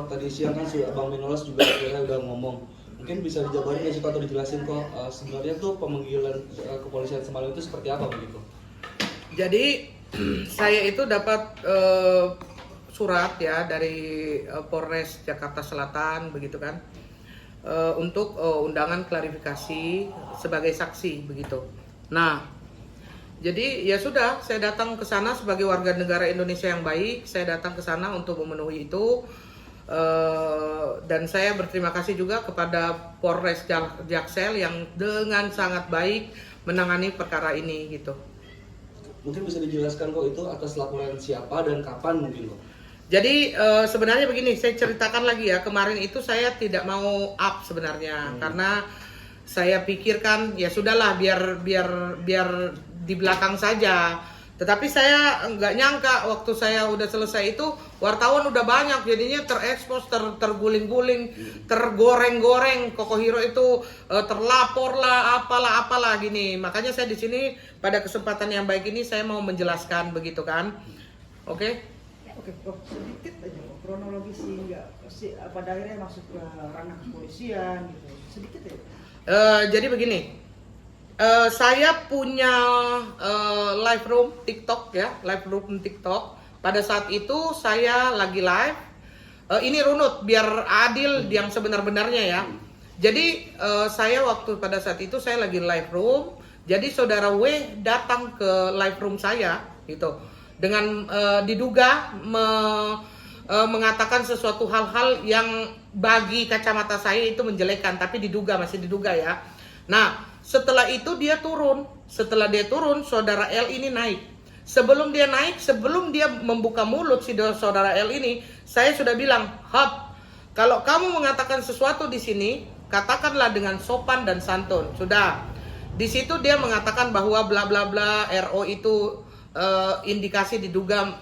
tadi siang kan sudah Bang Minolas juga akhirnya udah ngomong. Mungkin bisa dijabarin nggak sih kok atau dijelasin kok sebenarnya tuh pemanggilan kepolisian Semaliu itu seperti apa begitu? Jadi saya itu dapat surat ya dari Polres Jakarta Selatan begitu kan, untuk undangan klarifikasi sebagai saksi begitu. Nah, jadi ya sudah, saya datang ke sana sebagai warga negara Indonesia yang baik. Saya datang ke sana untuk memenuhi itu, dan saya berterima kasih juga kepada Polres Jaksel yang dengan sangat baik menangani perkara ini gitu. Mungkin bisa dijelaskan kok itu atas laporan siapa dan kapan mungkin kok? Jadi sebenarnya begini, saya ceritakan lagi ya, kemarin itu saya tidak mau up sebenarnya karena saya pikirkan ya sudahlah biar di belakang saja. Tetapi saya nggak nyangka waktu saya udah selesai itu wartawan udah banyak, jadinya terekspos, terguling-guling, tergoreng-goreng. Kokohiro itu terlapor lah, apalah gini. Makanya saya di sini pada kesempatan yang baik ini saya mau menjelaskan begitu kan, oke? Oke, Prof, sedikit aja kronologi sehingga pada akhirnya masuk ke ranah kepolisian gitu, sedikit ya. Jadi begini, saya punya live room TikTok ya, live room TikTok. Pada saat itu saya lagi live. Ini runut biar adil yang sebenar-benarnya ya. Jadi saya waktu pada saat itu saya lagi live room. Jadi saudara W datang ke live room saya gitu dengan diduga mengatakan sesuatu hal-hal yang bagi kacamata saya itu menjelekan, tapi masih diduga ya. Nah, setelah itu dia turun. Setelah dia turun, saudara L ini naik. Sebelum dia membuka mulut si saudara L ini, saya sudah bilang, "Hap, kalau kamu mengatakan sesuatu di sini, katakanlah dengan sopan dan santun." Sudah. Di situ dia mengatakan bahwa bla bla bla RO itu indikasi diduga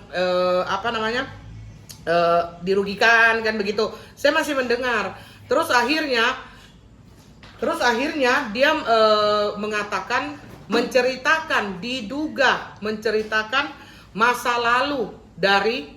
dirugikan kan begitu. Saya masih mendengar. Terus akhirnya dia mengatakan menceritakan masa lalu dari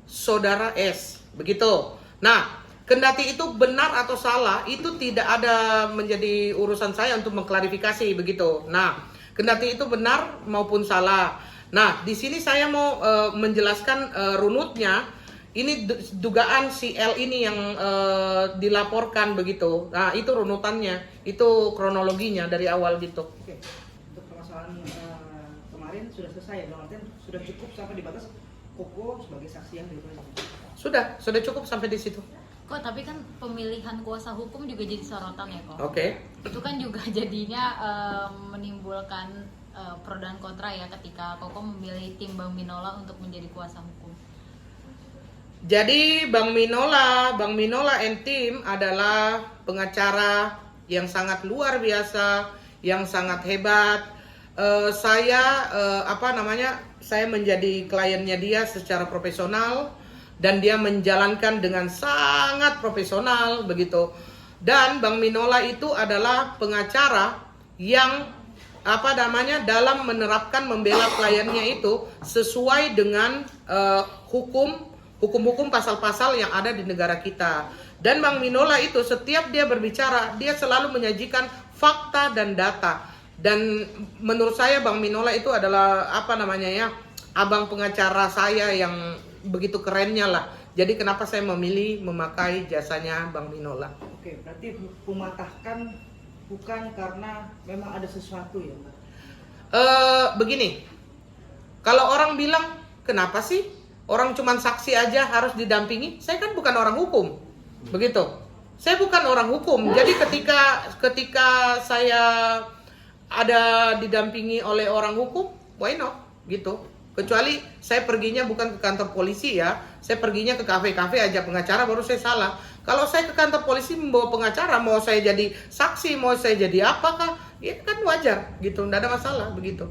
saudara S begitu. Nah, kendati itu benar atau salah itu tidak ada menjadi urusan saya untuk mengklarifikasi begitu. Nah, kendati itu benar maupun salah. Nah, di sini saya mau menjelaskan runutnya. Ini dugaan si L ini yang dilaporkan begitu. Nah, itu runutannya, itu kronologinya dari awal gitu. Oke, untuk permasalahan kemarin sudah selesai ya, artinya sudah cukup sampai di batas Koko sebagai saksi yang diperiksa. Sudah cukup sampai di situ. Kok tapi kan pemilihan kuasa hukum juga jadi sorotan ya kok. Oke. Itu kan juga jadinya menimbulkan pro dan kontra ya ketika Koko memilih tim Bang Minola untuk menjadi kuasa hukum. Jadi Bang Minola and team adalah pengacara yang sangat luar biasa, yang sangat hebat. Saya menjadi kliennya dia secara profesional dan dia menjalankan dengan sangat profesional begitu. Dan Bang Minola itu adalah pengacara yang dalam menerapkan membela kliennya itu sesuai dengan hukum pasal-pasal yang ada di negara kita. Dan Bang Minola itu setiap dia berbicara, dia selalu menyajikan fakta dan data. Dan menurut saya Bang Minola itu adalah abang pengacara saya yang begitu kerennya lah. Jadi kenapa saya memilih memakai jasanya Bang Minola. Oke, berarti mematahkan bukan karena memang ada sesuatu ya, Mbak? Begini, kalau orang bilang kenapa sih orang cuman saksi aja harus didampingi? Saya kan bukan orang hukum, begitu. Saya bukan orang hukum, jadi ketika saya ada didampingi oleh orang hukum, why not, gitu. Kecuali saya perginya bukan ke kantor polisi ya, saya perginya ke kafe-kafe aja pengacara baru saya salah. Kalau saya ke kantor polisi membawa pengacara, mau saya jadi saksi, mau saya jadi apakah, ya kan wajar gitu, tidak ada masalah begitu.